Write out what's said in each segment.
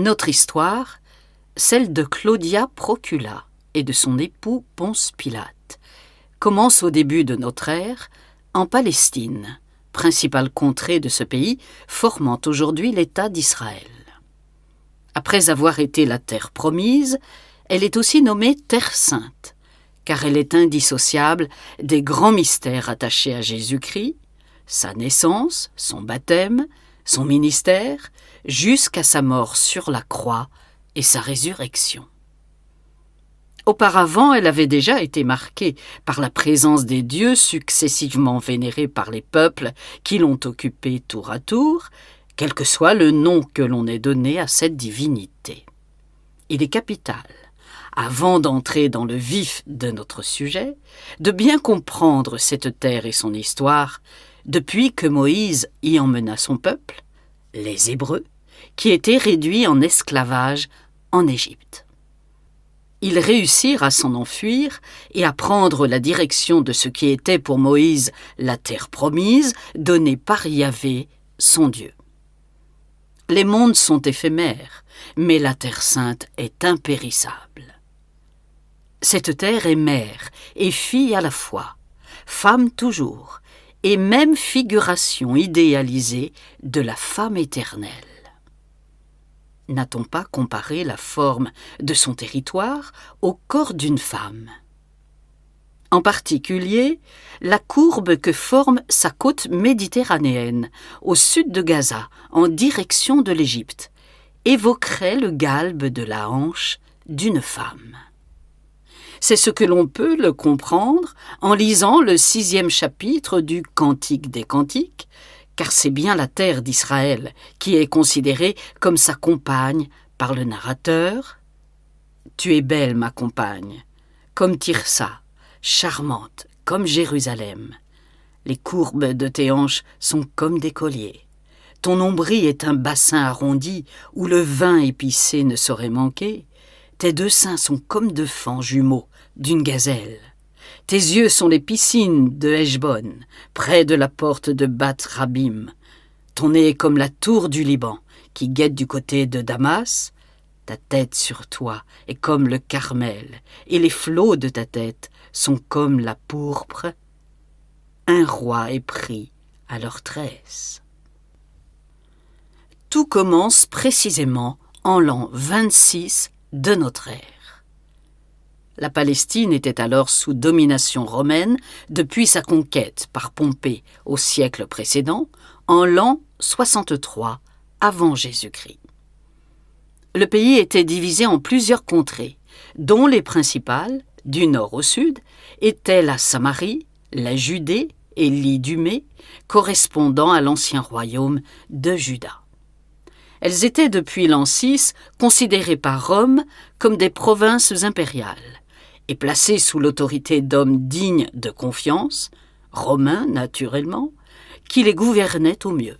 Notre histoire, celle de Claudia Procula et de son époux Ponce Pilate, commence au début de notre ère, en Palestine, principale contrée de ce pays, formant aujourd'hui l'État d'Israël. Après avoir été la terre promise, elle est aussi nommée Terre sainte, car elle est indissociable des grands mystères attachés à Jésus-Christ, sa naissance, son baptême, son ministère, jusqu'à sa mort sur la croix et sa résurrection. Auparavant, elle avait déjà été marquée par la présence des dieux successivement vénérés par les peuples qui l'ont occupée tour à tour, quel que soit le nom que l'on ait donné à cette divinité. Il est capital, avant d'entrer dans le vif de notre sujet, de bien comprendre cette terre et son histoire, depuis que Moïse y emmena son peuple, les Hébreux, qui étaient réduits en esclavage en Égypte. Ils réussirent à s'en enfuir et à prendre la direction de ce qui était pour Moïse la terre promise, donnée par Yahvé, son Dieu. Les mondes sont éphémères, mais la terre sainte est impérissable. Cette terre est mère et fille à la fois, femme toujours, et même figuration idéalisée de la femme éternelle. N'a-t-on pas comparé la forme de son territoire au corps d'une femme? En particulier, la courbe que forme sa côte méditerranéenne, au sud de Gaza, en direction de l'Égypte, évoquerait le galbe de la hanche d'une femme. C'est ce que l'on peut le comprendre en lisant le 6e chapitre du Cantique des Cantiques, car c'est bien la terre d'Israël qui est considérée comme sa compagne par le narrateur. « Tu es belle, ma compagne, comme Tirsa, charmante comme Jérusalem. Les courbes de tes hanches sont comme des colliers. Ton nombril est un bassin arrondi où le vin épicé ne saurait manquer. Tes deux seins sont comme deux fans jumeaux d'une gazelle. Tes yeux sont les piscines de Heshbon, près de la porte de Bat Rabim. Ton nez est comme la tour du Liban, qui guette du côté de Damas. Ta tête sur toi est comme le Carmel, et les flots de ta tête sont comme la pourpre. Un roi est pris à leur tresse. » Tout commence précisément en l'an 26 de notre ère. La Palestine était alors sous domination romaine depuis sa conquête par Pompée au siècle précédent, en l'an 63 avant Jésus-Christ. Le pays était divisé en plusieurs contrées, dont les principales, du nord au sud, étaient la Samarie, la Judée et l'Idumée, correspondant à l'ancien royaume de Juda. Elles étaient depuis l'an 6 considérées par Rome comme des provinces impériales et placées sous l'autorité d'hommes dignes de confiance, romains naturellement, qui les gouvernaient au mieux.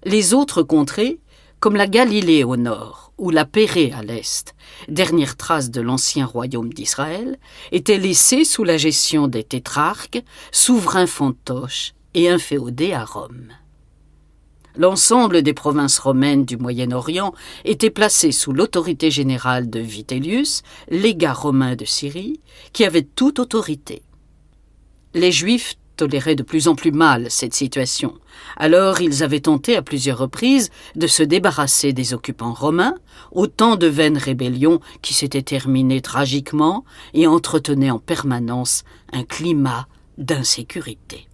Les autres contrées, comme la Galilée au nord ou la Pérée à l'est, dernière trace de l'ancien royaume d'Israël, étaient laissées sous la gestion des tétrarques, souverains fantoches et inféodés à Rome. L'ensemble des provinces romaines du Moyen-Orient était placé sous l'autorité générale de Vitellius, légat romain de Syrie, qui avait toute autorité. Les Juifs toléraient de plus en plus mal cette situation. Alors ils avaient tenté à plusieurs reprises de se débarrasser des occupants romains, autant de vaines rébellions qui s'étaient terminées tragiquement et entretenaient en permanence un climat d'insécurité.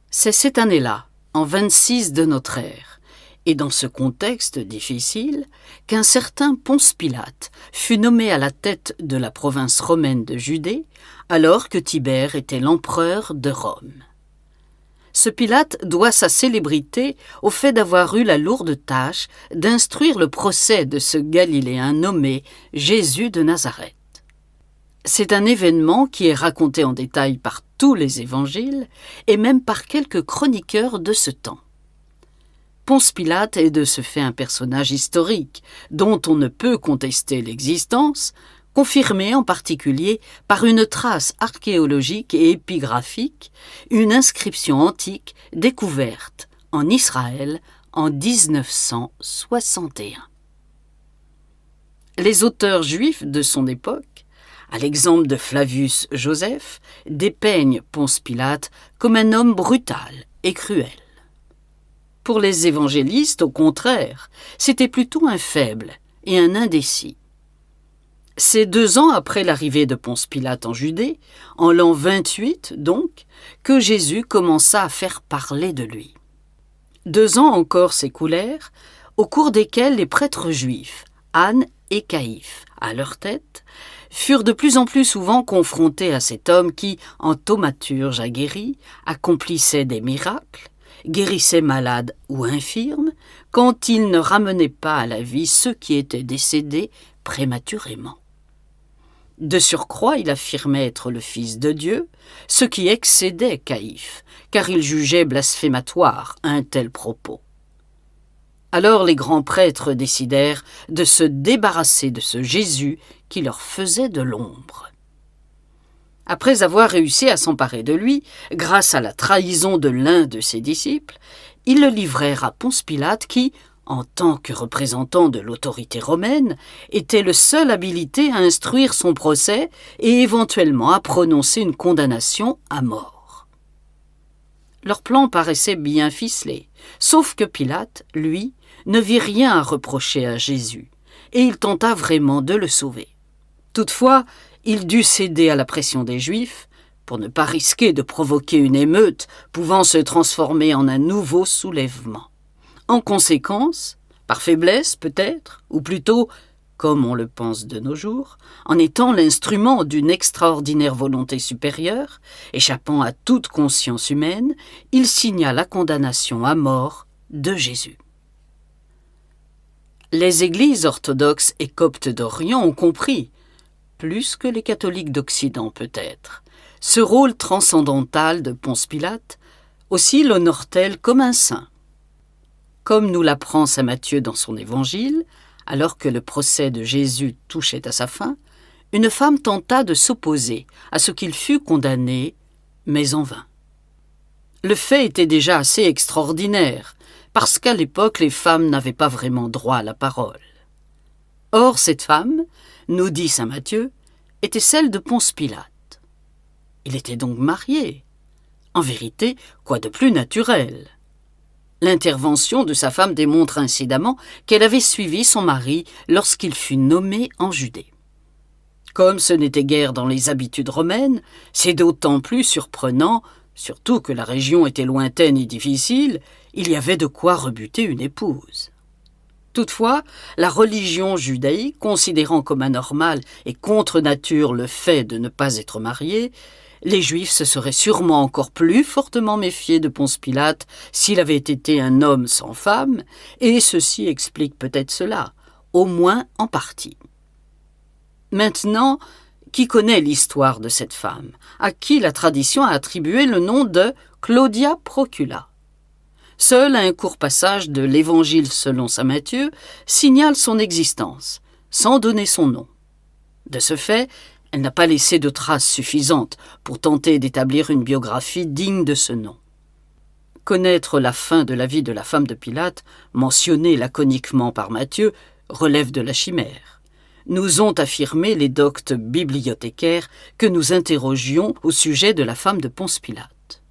C'est cette année-là, en 26 de notre ère, et dans ce contexte difficile, qu'un certain Ponce Pilate fut nommé à la tête de la province romaine de Judée, alors que Tibère était l'empereur de Rome. Ce Pilate doit sa célébrité au fait d'avoir eu la lourde tâche d'instruire le procès de ce Galiléen nommé Jésus de Nazareth. C'est un événement qui est raconté en détail par tous les évangiles et même par quelques chroniqueurs de ce temps. Ponce Pilate est de ce fait un personnage historique dont on ne peut contester l'existence, confirmé en particulier par une trace archéologique et épigraphique, une inscription antique découverte en Israël en 1961. Les auteurs juifs de son époque, à l'exemple de Flavius Joseph, dépeignent Ponce Pilate comme un homme brutal et cruel. Pour les évangélistes, au contraire, c'était plutôt un faible et un indécis. C'est 2 ans après l'arrivée de Ponce Pilate en Judée, en l'an 28 donc, que Jésus commença à faire parler de lui. 2 ans encore s'écoulèrent, au cours desquels les prêtres juifs, Anne et Caïphe, à leur tête, furent de plus en plus souvent confrontés à cet homme qui, en thaumaturge aguerri, accomplissait des miracles, guérissait malades ou infirmes, quand il ne ramenait pas à la vie ceux qui étaient décédés prématurément. De surcroît, il affirmait être le Fils de Dieu, ce qui excédait Caïphe, car il jugeait blasphématoire un tel propos. Alors les grands prêtres décidèrent de se débarrasser de ce Jésus qui leur faisait de l'ombre. Après avoir réussi à s'emparer de lui, grâce à la trahison de l'un de ses disciples, ils le livrèrent à Ponce Pilate qui, en tant que représentant de l'autorité romaine, était le seul habilité à instruire son procès et éventuellement à prononcer une condamnation à mort. Leur plan paraissait bien ficelé, sauf que Pilate, lui, ne vit rien à reprocher à Jésus, et il tenta vraiment de le sauver. Toutefois, il dut céder à la pression des Juifs pour ne pas risquer de provoquer une émeute pouvant se transformer en un nouveau soulèvement. En conséquence, par faiblesse peut-être, ou plutôt, comme on le pense de nos jours, en étant l'instrument d'une extraordinaire volonté supérieure, échappant à toute conscience humaine, il signa la condamnation à mort de Jésus. Les églises orthodoxes et coptes d'Orient ont compris, plus que les catholiques d'Occident peut-être, ce rôle transcendantal de Ponce Pilate, aussi l'honore-t-elle comme un saint. Comme nous l'apprend saint Matthieu dans son évangile, alors que le procès de Jésus touchait à sa fin, une femme tenta de s'opposer à ce qu'il fût condamné, mais en vain. Le fait était déjà assez extraordinaire, parce qu'à l'époque les femmes n'avaient pas vraiment droit à la parole. Or cette femme, nous dit saint Matthieu, était celle de Ponce Pilate. Il était donc marié. En vérité, quoi de plus naturel? L'intervention de sa femme démontre incidemment qu'elle avait suivi son mari lorsqu'il fut nommé en Judée. Comme ce n'était guère dans les habitudes romaines, c'est d'autant plus surprenant, surtout que la région était lointaine et difficile, il y avait de quoi rebuter une épouse. Toutefois, la religion judaïque, considérant comme anormal et contre nature le fait de ne pas être marié, les Juifs se seraient sûrement encore plus fortement méfiés de Ponce Pilate s'il avait été un homme sans femme, et ceci explique peut-être cela, au moins en partie. Maintenant, qui connaît l'histoire de cette femme, à qui la tradition a attribué le nom de Claudia Procula? Seul un court passage de l'Évangile selon saint Matthieu signale son existence, sans donner son nom. De ce fait, elle n'a pas laissé de traces suffisantes pour tenter d'établir une biographie digne de ce nom. Connaître la fin de la vie de la femme de Pilate, mentionnée laconiquement par Matthieu, relève de la chimère. Nous ont affirmé les doctes bibliothécaires que nous interrogions au sujet de la femme de Ponce Pilate.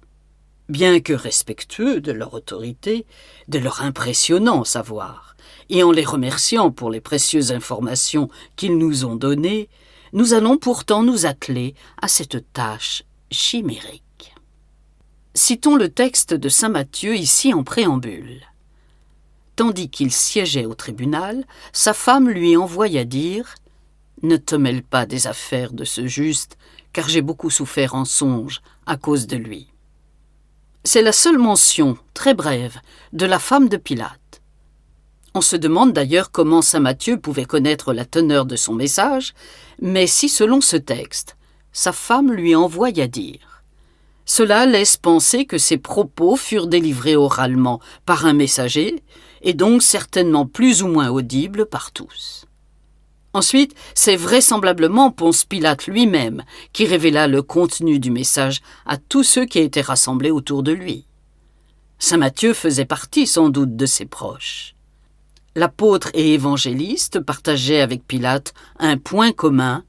Bien que respectueux de leur autorité, de leur impressionnant savoir, et en les remerciant pour les précieuses informations qu'ils nous ont données, nous allons pourtant nous atteler à cette tâche chimérique. Citons le texte de saint Matthieu ici en préambule. Tandis qu'il siégeait au tribunal, sa femme lui envoya dire « Ne te mêle pas des affaires de ce juste, car j'ai beaucoup souffert en songe à cause de lui. » C'est la seule mention, très brève, de la femme de Pilate. On se demande d'ailleurs comment saint Matthieu pouvait connaître la teneur de son message, mais si selon ce texte, sa femme lui envoya dire, cela laisse penser que ses propos furent délivrés oralement par un messager, et donc certainement plus ou moins audibles par tous. Ensuite, c'est vraisemblablement Ponce Pilate lui-même qui révéla le contenu du message à tous ceux qui étaient rassemblés autour de lui. Saint Matthieu faisait partie sans doute de ses proches. L'apôtre et évangéliste partageaient avec Pilate un point commun,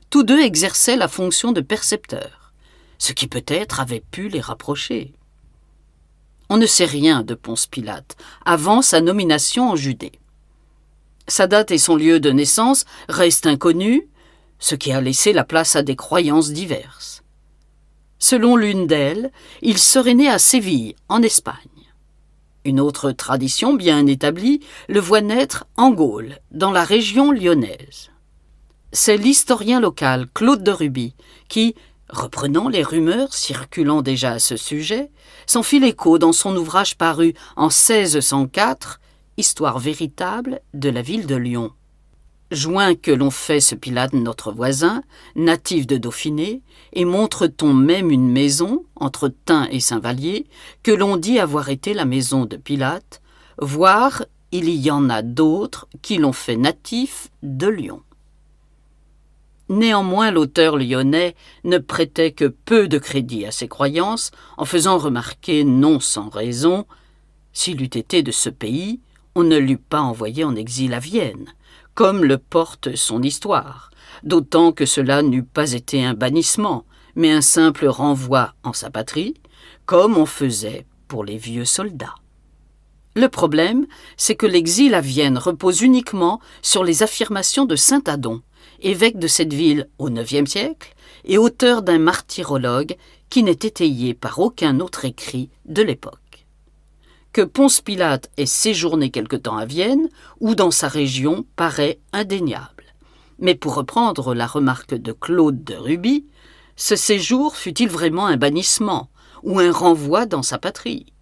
tous deux exerçaient la fonction de percepteur, ce qui peut-être avait pu les rapprocher. On ne sait rien de Ponce Pilate avant sa nomination en Judée. Sa date et son lieu de naissance restent inconnus, ce qui a laissé la place à des croyances diverses. Selon l'une d'elles, il serait né à Séville, en Espagne. Une autre tradition bien établie le voit naître en Gaule, dans la région lyonnaise. C'est l'historien local Claude de Ruby qui, reprenant les rumeurs circulant déjà à ce sujet, s'en fit l'écho dans son ouvrage paru en 1604, Histoire véritable de la ville de Lyon. Joint que l'on fait ce Pilate notre voisin, natif de Dauphiné, et montre-t-on même une maison, entre Tain et Saint-Vallier, que l'on dit avoir été la maison de Pilate, voire il y en a d'autres qui l'ont fait natif de Lyon. Néanmoins, l'auteur lyonnais ne prêtait que peu de crédit à ses croyances, en faisant remarquer, non sans raison, s'il eût été de ce pays, on ne l'eût pas envoyé en exil à Vienne, comme le porte son histoire, d'autant que cela n'eût pas été un bannissement, mais un simple renvoi en sa patrie, comme on faisait pour les vieux soldats. Le problème, c'est que l'exil à Vienne repose uniquement sur les affirmations de saint Adon, évêque de cette ville au IXe siècle et auteur d'un martyrologue qui n'est étayé par aucun autre écrit de l'époque. Que Ponce Pilate ait séjourné quelque temps à Vienne ou dans sa région paraît indéniable. Mais pour reprendre la remarque de Claude de Ruby, ce séjour fut-il vraiment un bannissement ou un renvoi dans sa patrie?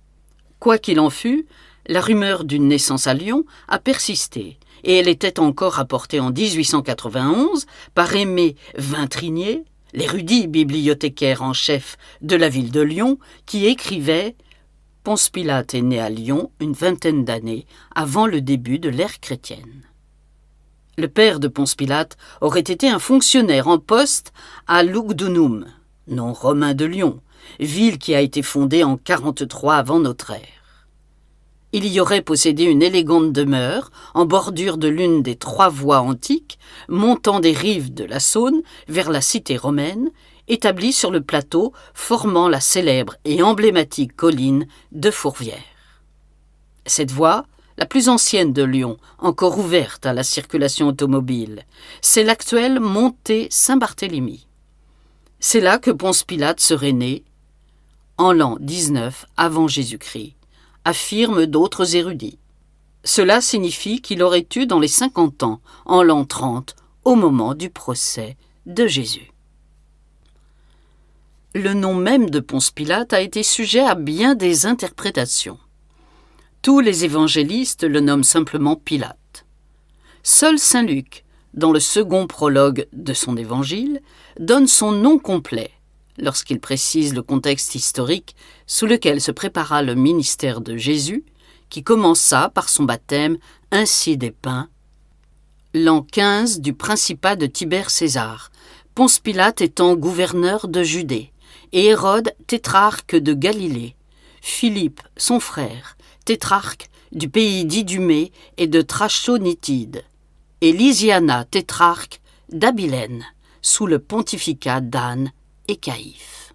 Quoi qu'il en fût, la rumeur d'une naissance à Lyon a persisté et elle était encore rapportée en 1891 par Aimé Vintrinier, l'érudit bibliothécaire en chef de la ville de Lyon, qui écrivait « Ponce Pilate est né à Lyon une vingtaine d'années avant le début de l'ère chrétienne. » Le père de Ponce Pilate aurait été un fonctionnaire en poste à Lugdunum, nom romain de Lyon, ville qui a été fondée en 43 avant notre ère. Il y aurait possédé une élégante demeure en bordure de l'une des 3 voies antiques montant des rives de la Saône vers la cité romaine, établie sur le plateau formant la célèbre et emblématique colline de Fourvière. Cette voie, la plus ancienne de Lyon, encore ouverte à la circulation automobile, c'est l'actuelle montée Saint-Barthélemy. C'est là que Ponce Pilate serait né, en l'an 19 avant Jésus-Christ, affirment d'autres érudits. Cela signifie qu'il aurait eu dans les 50 ans, en l'an 30, au moment du procès de Jésus. Le nom même de Ponce Pilate a été sujet à bien des interprétations. Tous les évangélistes le nomment simplement Pilate. Seul saint Luc, dans le second prologue de son évangile, donne son nom complet, lorsqu'il précise le contexte historique sous lequel se prépara le ministère de Jésus, qui commença par son baptême ainsi dépeint. L'an 15 du principat de Tibère César, Ponce Pilate étant gouverneur de Judée, et Hérode tétrarque de Galilée, Philippe, son frère, tétrarque du pays d'Idumée et de Trachonitide, et Lysiana, tétrarque d'Abilène, sous le pontificat d'Anne et Caïphe.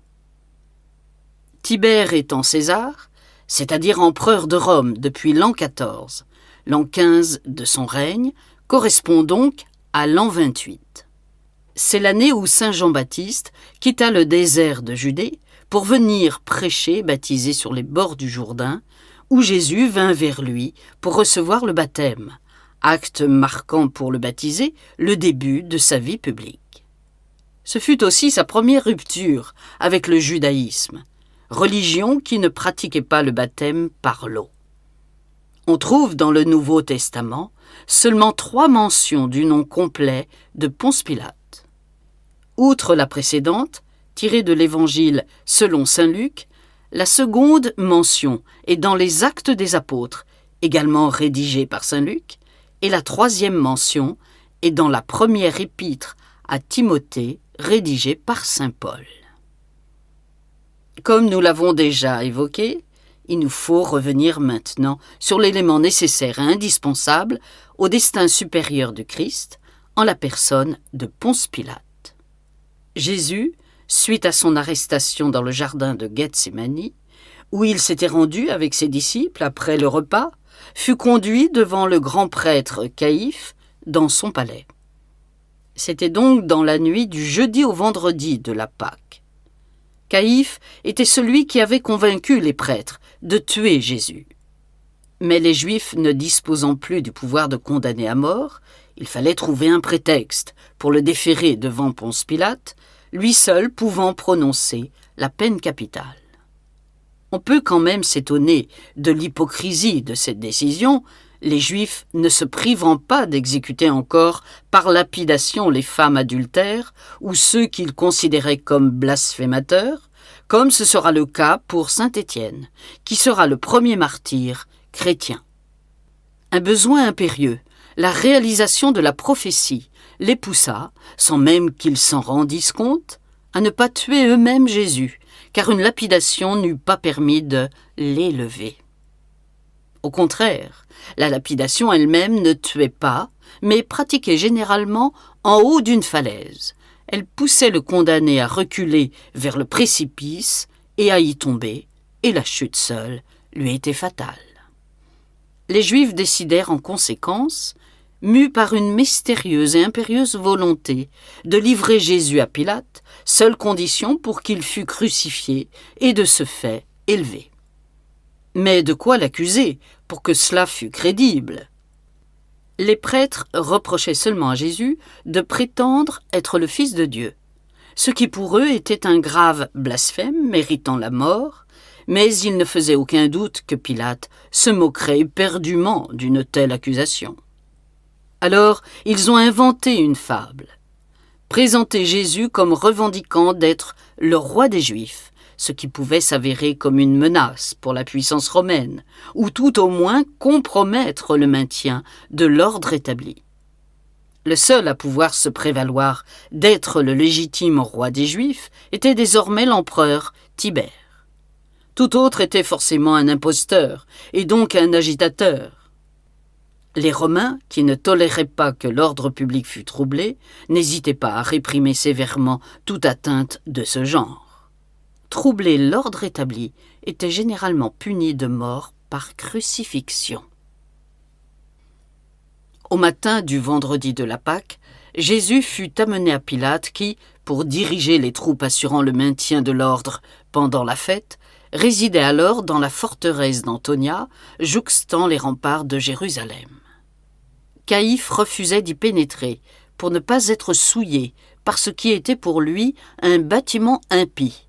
Tibère étant César, c'est-à-dire empereur de Rome depuis l'an 14, l'an 15 de son règne correspond donc à l'an 28. C'est l'année où saint Jean-Baptiste quitta le désert de Judée pour venir prêcher baptisé sur les bords du Jourdain, où Jésus vint vers lui pour recevoir le baptême, acte marquant pour le baptisé le début de sa vie publique. Ce fut aussi sa première rupture avec le judaïsme, religion qui ne pratiquait pas le baptême par l'eau. On trouve dans le Nouveau Testament seulement 3 mentions du nom complet de Ponce Pilate. Outre la précédente, tirée de l'Évangile selon saint Luc, la seconde mention est dans les Actes des Apôtres, également rédigés par saint Luc, et la 3e mention est dans la première épître à Timothée, rédigée par saint Paul. Comme nous l'avons déjà évoqué, Il nous faut revenir maintenant sur l'élément nécessaire et indispensable au destin supérieur du Christ, en la personne de Ponce Pilate. Jésus, suite à son arrestation dans le jardin de Gethsémani, où il s'était rendu avec ses disciples après le repas, fut conduit devant le grand prêtre Caïphe dans son palais. C'était donc dans la nuit du jeudi au vendredi de la Pâque. Caïphe était celui qui avait convaincu les prêtres de tuer Jésus. Mais les Juifs ne disposant plus du pouvoir de condamner à mort, il fallait trouver un prétexte pour le déférer devant Ponce Pilate, lui seul pouvant prononcer la peine capitale. On peut quand même s'étonner de l'hypocrisie de cette décision, les Juifs ne se privant pas d'exécuter encore par lapidation les femmes adultères ou ceux qu'ils considéraient comme blasphémateurs, comme ce sera le cas pour saint Étienne, qui sera le premier martyr chrétien. Un besoin impérieux, la réalisation de la prophétie, les poussa, sans même qu'ils s'en rendissent compte, à ne pas tuer eux-mêmes Jésus, car une lapidation n'eût pas permis de l'élever. Au contraire, la lapidation elle-même ne tuait pas, mais pratiquée généralement en haut d'une falaise. Elle poussait le condamné à reculer vers le précipice et à y tomber, et la chute seule lui était fatale. Les Juifs décidèrent en conséquence, mus par une mystérieuse et impérieuse volonté, de livrer Jésus à Pilate, seule condition pour qu'il fût crucifié et de ce fait élevé. Mais de quoi l'accuser pour que cela fût crédible? Les prêtres reprochaient seulement à Jésus de prétendre être le Fils de Dieu, ce qui pour eux était un grave blasphème méritant la mort, mais il ne faisait aucun doute que Pilate se moquerait éperdument d'une telle accusation. Alors ils ont inventé une fable, présenter Jésus comme revendiquant d'être le roi des Juifs, ce qui pouvait s'avérer comme une menace pour la puissance romaine, ou tout au moins compromettre le maintien de l'ordre établi. Le seul à pouvoir se prévaloir d'être le légitime roi des Juifs était désormais l'empereur Tibère. Tout autre était forcément un imposteur, et donc un agitateur. Les Romains, qui ne toléraient pas que l'ordre public fût troublé, n'hésitaient pas à réprimer sévèrement toute atteinte de ce genre. Troubler l'ordre établi était généralement puni de mort par crucifixion. Au matin du vendredi de la Pâque, Jésus fut amené à Pilate qui, pour diriger les troupes assurant le maintien de l'ordre pendant la fête, résidait alors dans la forteresse d'Antonia, jouxtant les remparts de Jérusalem. Caïphe refusait d'y pénétrer pour ne pas être souillé par ce qui était pour lui un bâtiment impie.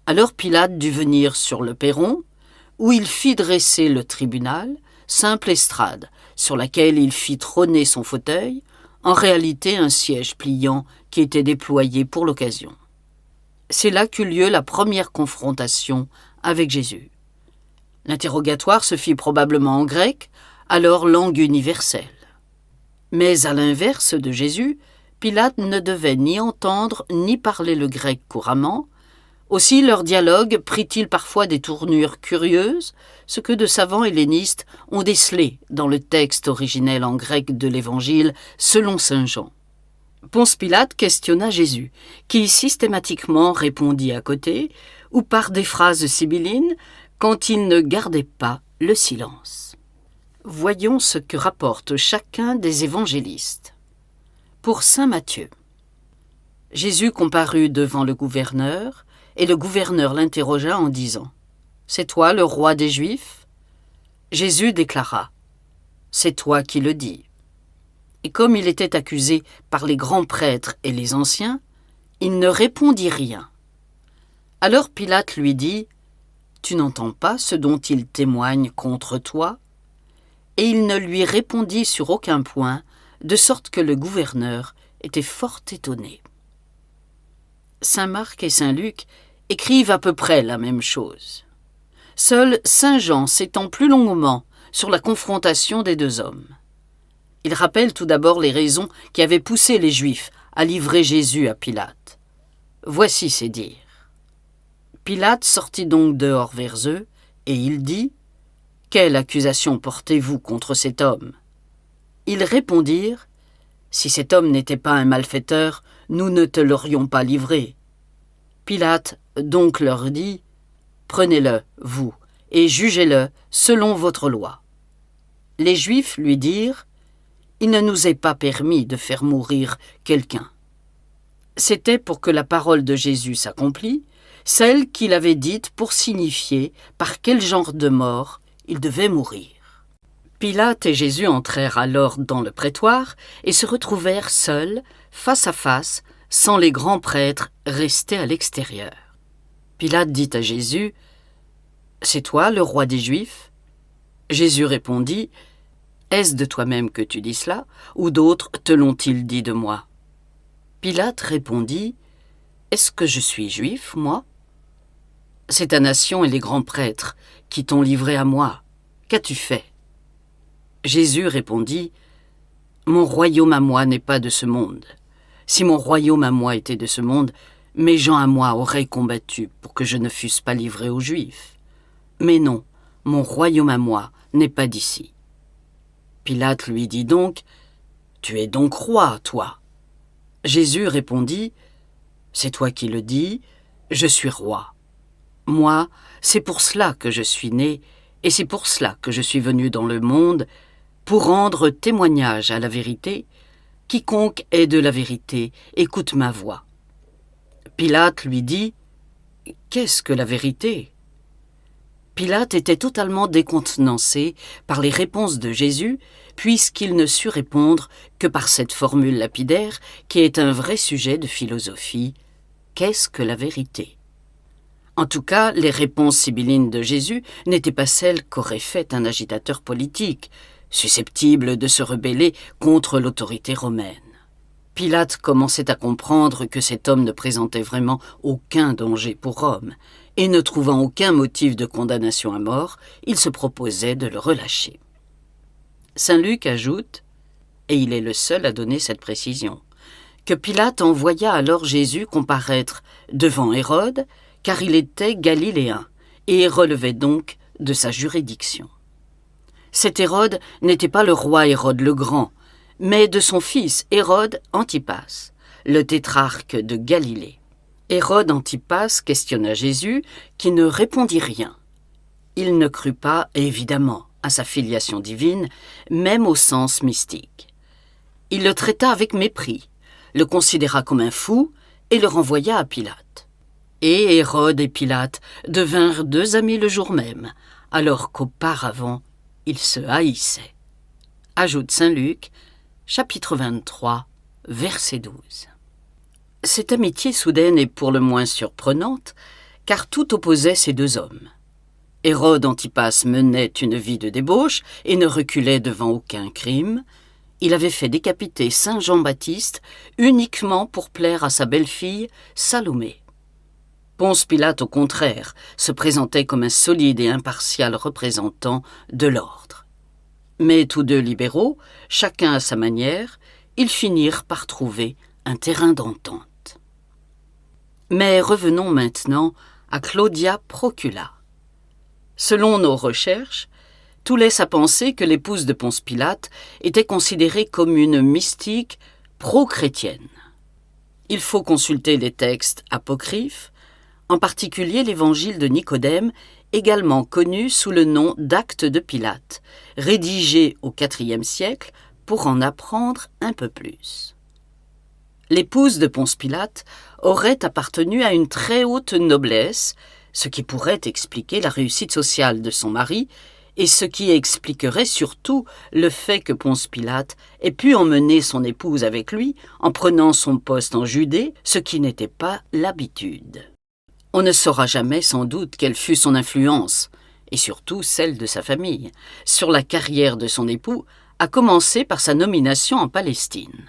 Alors Pilate dut venir sur le perron, où il fit dresser le tribunal, simple estrade, sur laquelle il fit trôner son fauteuil, en réalité un siège pliant qui était déployé pour l'occasion. C'est là qu'eut lieu la première confrontation avec Jésus. L'interrogatoire se fit probablement en grec, alors langue universelle. Mais à l'inverse de Jésus, Pilate ne devait ni entendre ni parler le grec couramment. Aussi leur dialogue prit-il parfois des tournures curieuses, ce que de savants hellénistes ont décelé dans le texte originel en grec de l'Évangile selon saint Jean. Ponce Pilate questionna Jésus, qui systématiquement répondit à côté, ou par des phrases sibyllines, quand il ne gardait pas le silence. Voyons ce que rapporte chacun des évangélistes. Pour saint Matthieu, Jésus comparut devant le gouverneur, et le gouverneur l'interrogea en disant « C'est toi le roi des Juifs ?» Jésus déclara « C'est toi qui le dis. » Et comme il était accusé par les grands prêtres et les anciens, il ne répondit rien. Alors Pilate lui dit « Tu n'entends pas ce dont il témoigne contre toi ?» Et il ne lui répondit sur aucun point, de sorte que le gouverneur était fort étonné. Saint Marc et Saint Luc écrivent à peu près la même chose. Seul Saint Jean s'étend plus longuement sur la confrontation des deux hommes. Il rappelle tout d'abord les raisons qui avaient poussé les Juifs à livrer Jésus à Pilate. Voici ses dires. Pilate sortit donc dehors vers eux et il dit « Quelle accusation portez-vous contre cet homme ?» Ils répondirent « Si cet homme n'était pas un malfaiteur, nous ne te l'aurions pas livré. » Pilate donc leur dit « Prenez-le, vous, et jugez-le selon votre loi. » Les Juifs lui dirent « Il ne nous est pas permis de faire mourir quelqu'un. » C'était pour que la parole de Jésus s'accomplît, celle qu'il avait dite pour signifier par quel genre de mort il devait mourir. Pilate et Jésus entrèrent alors dans le prétoire et se retrouvèrent seuls, face à face, sans les grands prêtres restés à l'extérieur. Pilate dit à Jésus « C'est toi le roi des Juifs ?» Jésus répondit « Est-ce de toi-même que tu dis cela, ou d'autres te l'ont-ils dit de moi ?» Pilate répondit « Est-ce que je suis juif, moi ? C'est ta nation et les grands prêtres qui t'ont livré à moi. Qu'as-tu fait ?» Jésus répondit « Mon royaume à moi n'est pas de ce monde. Si mon royaume à moi était de ce monde, mes gens à moi auraient combattu pour que je ne fusse pas livré aux Juifs. Mais non, mon royaume à moi n'est pas d'ici. » Pilate lui dit donc « Tu es donc roi, toi ?» Jésus répondit « C'est toi qui le dis, je suis roi. Moi, c'est pour cela que je suis né, et c'est pour cela que je suis venu dans le monde, pour rendre témoignage à la vérité. Quiconque est de la vérité, écoute ma voix. » Pilate lui dit « Qu'est-ce que la vérité ?» Pilate était totalement décontenancé par les réponses de Jésus, puisqu'il ne sut répondre que par cette formule lapidaire qui est un vrai sujet de philosophie. Qu'est-ce que la vérité ? En tout cas, les réponses sibyllines de Jésus n'étaient pas celles qu'aurait faites un agitateur politique, susceptible de se rebeller contre l'autorité romaine. Pilate commençait à comprendre que cet homme ne présentait vraiment aucun danger pour Rome, et ne trouvant aucun motif de condamnation à mort, il se proposait de le relâcher. Saint Luc ajoute, et il est le seul à donner cette précision, que Pilate envoya alors Jésus comparaître devant Hérode, car il était galiléen, et relevait donc de sa juridiction. Cet Hérode n'était pas le roi Hérode le Grand, mais de son fils Hérode Antipas, le tétrarque de Galilée. Hérode Antipas questionna Jésus, qui ne répondit rien. Il ne crut pas, évidemment, à sa filiation divine, même au sens mystique. Il le traita avec mépris, le considéra comme un fou et le renvoya à Pilate. Et Hérode et Pilate devinrent deux amis le jour même, alors qu'auparavant, ils se haïssaient. Ajoute saint Luc, chapitre 23, verset 12. Cette amitié soudaine est pour le moins surprenante, car tout opposait ces deux hommes. Hérode Antipas menait une vie de débauche et ne reculait devant aucun crime. Il avait fait décapiter saint Jean-Baptiste uniquement pour plaire à sa belle-fille Salomé. Ponce Pilate, au contraire, se présentait comme un solide et impartial représentant de l'ordre. Mais tous deux libéraux, chacun à sa manière, ils finirent par trouver un terrain d'entente. Mais revenons maintenant à Claudia Procula. Selon nos recherches, tout laisse à penser que l'épouse de Ponce Pilate était considérée comme une mystique pro-chrétienne. Il faut consulter les textes apocryphes, en particulier l'évangile de Nicodème, également connu sous le nom d'Actes de Pilate, rédigé au IVe siècle pour en apprendre un peu plus. L'épouse de Ponce Pilate aurait appartenu à une très haute noblesse, ce qui pourrait expliquer la réussite sociale de son mari et ce qui expliquerait surtout le fait que Ponce Pilate ait pu emmener son épouse avec lui en prenant son poste en Judée, ce qui n'était pas l'habitude. On ne saura jamais sans doute quelle fut son influence, et surtout celle de sa famille, sur la carrière de son époux, à commencer par sa nomination en Palestine.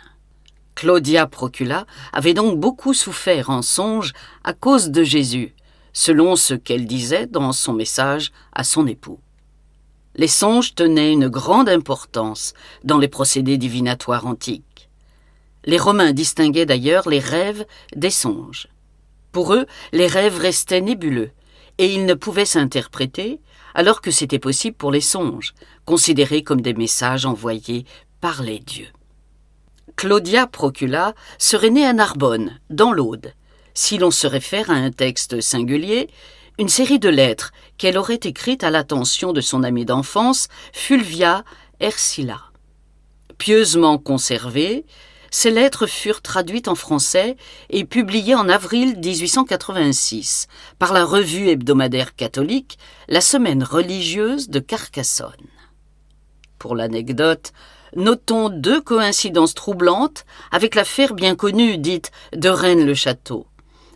Claudia Procula avait donc beaucoup souffert en songe à cause de Jésus, selon ce qu'elle disait dans son message à son époux. Les songes tenaient une grande importance dans les procédés divinatoires antiques. Les Romains distinguaient d'ailleurs les rêves des songes. Pour eux, les rêves restaient nébuleux, et ils ne pouvaient s'interpréter, alors que c'était possible pour les songes, considérés comme des messages envoyés par les dieux. Claudia Procula serait née à Narbonne, dans l'Aude. Si l'on se réfère à un texte singulier, une série de lettres qu'elle aurait écrites à l'attention de son amie d'enfance, Fulvia Ercilla. Pieusement conservées, ces lettres furent traduites en français et publiées en avril 1886 par la revue hebdomadaire catholique La Semaine religieuse de Carcassonne. Pour l'anecdote, notons 2 coïncidences troublantes avec l'affaire bien connue dite de Rennes-le-Château,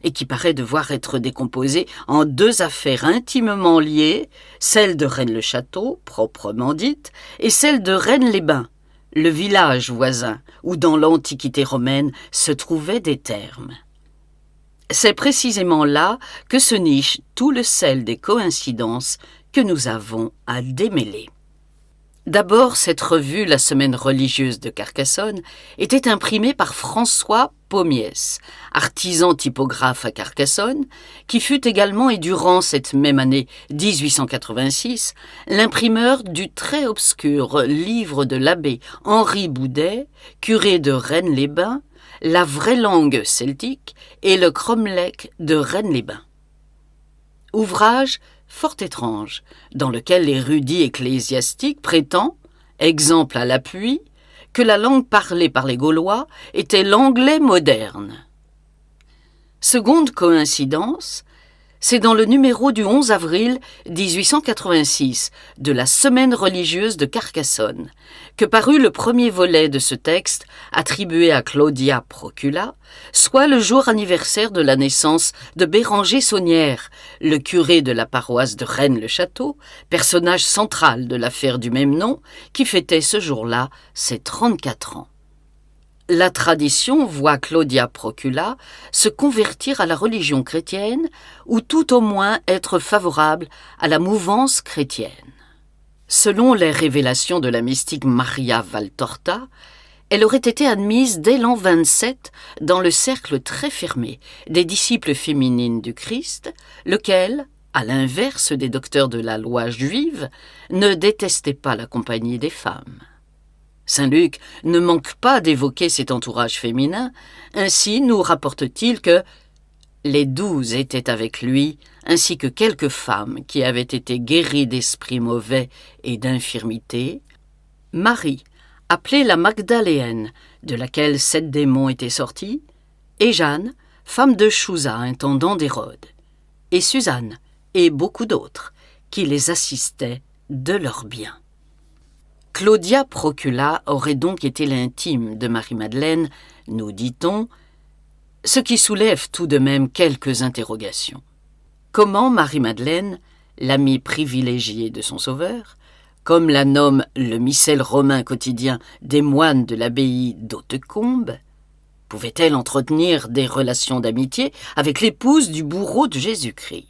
et qui paraît devoir être décomposée en 2 affaires intimement liées, celle de Rennes-le-Château, proprement dite, et celle de Rennes-les-Bains, le village voisin, où dans l'Antiquité romaine se trouvaient des thermes. C'est précisément là que se niche tout le sel des coïncidences que nous avons à démêler. D'abord, cette revue, La Semaine religieuse de Carcassonne, était imprimée par François Pommiès, artisan typographe à Carcassonne, qui fut également et durant cette même année 1886 l'imprimeur du très obscur livre de l'abbé Henri Boudet, curé de Rennes-les-Bains, La vraie langue celtique et le cromlech de Rennes-les-Bains. Ouvrage fort étrange, dans lequel l'érudit ecclésiastique prétend, exemple à l'appui, que la langue parlée par les Gaulois était l'anglais moderne. Seconde coïncidence, c'est dans le numéro du 11 avril 1886 de la Semaine religieuse de Carcassonne que parut le premier volet de ce texte attribué à Claudia Procula, soit le jour anniversaire de la naissance de Béranger Saunière, le curé de la paroisse de Rennes-le-Château, personnage central de l'affaire du même nom, qui fêtait ce jour-là ses 34 ans. La tradition voit Claudia Procula se convertir à la religion chrétienne ou tout au moins être favorable à la mouvance chrétienne. Selon les révélations de la mystique Maria Valtorta, elle aurait été admise dès l'an 27 dans le cercle très fermé des disciples féminines du Christ, lequel, à l'inverse des docteurs de la loi juive, ne détestait pas la compagnie des femmes. Saint Luc ne manque pas d'évoquer cet entourage féminin, ainsi nous rapporte-t-il que les 12 étaient avec lui, ainsi que quelques femmes qui avaient été guéries d'esprits mauvais et d'infirmités. Marie, appelée la Magdaléenne, de laquelle 7 démons étaient sortis, et Jeanne, femme de Chouza, intendant d'Hérode, et Suzanne, et beaucoup d'autres, qui les assistaient de leur bien. Claudia Procula aurait donc été l'intime de Marie-Madeleine, nous dit-on, ce qui soulève tout de même quelques interrogations. Comment Marie-Madeleine, l'amie privilégiée de son sauveur, comme la nomme le missel romain quotidien des moines de l'abbaye d'Hautecombe, pouvait-elle entretenir des relations d'amitié avec l'épouse du bourreau de Jésus-Christ?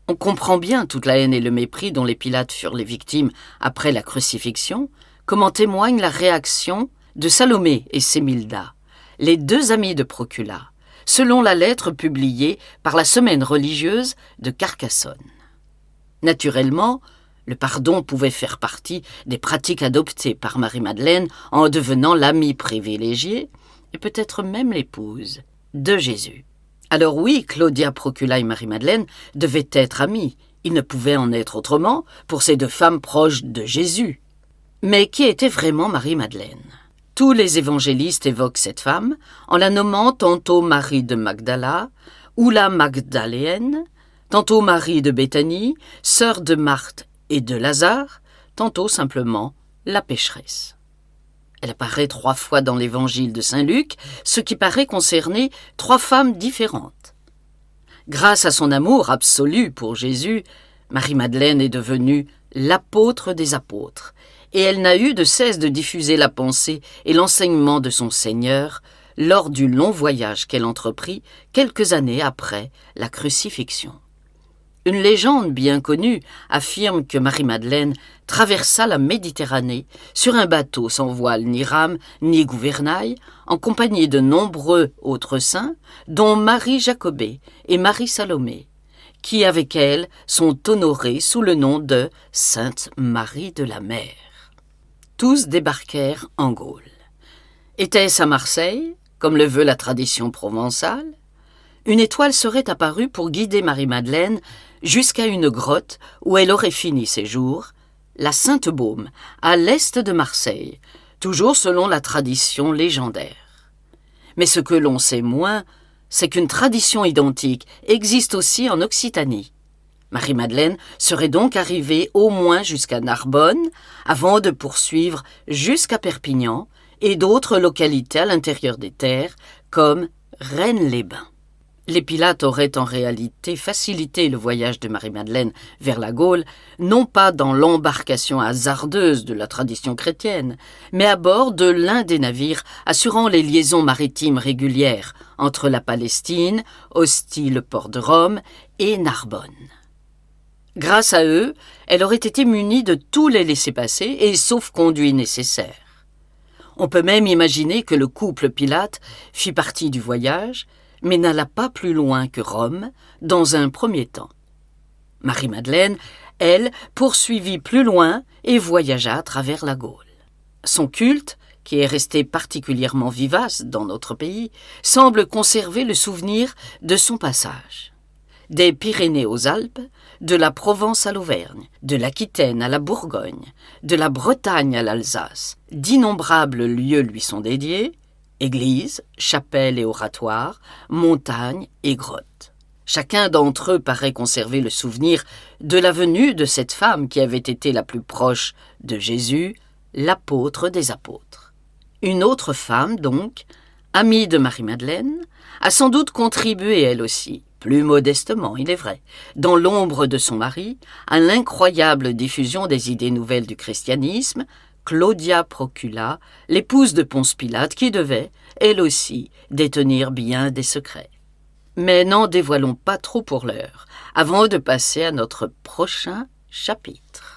On comprend bien toute la haine et le mépris dont les Pilates furent les victimes après la crucifixion, comme en témoigne la réaction de Salomé et Sémilda, les 2 amies de Procula, selon la lettre publiée par la Semaine religieuse de Carcassonne. Naturellement, le pardon pouvait faire partie des pratiques adoptées par Marie-Madeleine en devenant l'amie privilégiée, et peut-être même l'épouse, de Jésus. Alors oui, Claudia Procula et Marie-Madeleine devaient être amies. Il ne pouvait en être autrement pour ces 2 femmes proches de Jésus. Mais qui était vraiment Marie-Madeleine? Tous les évangélistes évoquent cette femme en la nommant tantôt Marie de Magdala ou la Magdaléenne, tantôt Marie de Béthanie, sœur de Marthe et de Lazare, tantôt simplement la pécheresse. Elle apparaît 3 fois dans l'évangile de Saint Luc, ce qui paraît concerner 3 femmes différentes. Grâce à son amour absolu pour Jésus, Marie-Madeleine est devenue l'apôtre des apôtres, et elle n'a eu de cesse de diffuser la pensée et l'enseignement de son Seigneur lors du long voyage qu'elle entreprit quelques années après la crucifixion. Une légende bien connue affirme que Marie-Madeleine traversa la Méditerranée sur un bateau sans voile ni rame ni gouvernail, en compagnie de nombreux autres saints, dont Marie Jacobée et Marie Salomé, qui avec elle sont honorées sous le nom de Sainte Marie de la Mer. Tous débarquèrent en Gaule. Était-ce à Marseille, comme le veut la tradition provençale? Une étoile serait apparue pour guider Marie-Madeleine jusqu'à une grotte où elle aurait fini ses jours, la Sainte-Baume, à l'est de Marseille, toujours selon la tradition légendaire. Mais ce que l'on sait moins, c'est qu'une tradition identique existe aussi en Occitanie. Marie-Madeleine serait donc arrivée au moins jusqu'à Narbonne, avant de poursuivre jusqu'à Perpignan et d'autres localités à l'intérieur des terres, comme Rennes-les-Bains. Les Pilates auraient en réalité facilité le voyage de Marie-Madeleine vers la Gaule, non pas dans l'embarcation hasardeuse de la tradition chrétienne, mais à bord de l'un des navires assurant les liaisons maritimes régulières entre la Palestine, hostile port de Rome, et Narbonne. Grâce à eux, elle aurait été munie de tous les laissez-passer et sauf-conduits nécessaires. On peut même imaginer que le couple Pilate fit partie du voyage, mais n'alla pas plus loin que Rome dans un premier temps. Marie-Madeleine, elle, poursuivit plus loin et voyagea à travers la Gaule. Son culte, qui est resté particulièrement vivace dans notre pays, semble conserver le souvenir de son passage. Des Pyrénées aux Alpes, de la Provence à l'Auvergne, de l'Aquitaine à la Bourgogne, de la Bretagne à l'Alsace, d'innombrables lieux lui sont dédiés, églises, chapelles et oratoires, montagnes et grottes. Chacun d'entre eux paraît conserver le souvenir de la venue de cette femme qui avait été la plus proche de Jésus, l'apôtre des apôtres. Une autre femme, donc, amie de Marie-Madeleine, a sans doute contribué elle aussi, plus modestement, il est vrai, dans l'ombre de son mari, à l'incroyable diffusion des idées nouvelles du christianisme, Claudia Procula, l'épouse de Ponce Pilate, qui devait, elle aussi, détenir bien des secrets. Mais n'en dévoilons pas trop pour l'heure, avant de passer à notre prochain chapitre.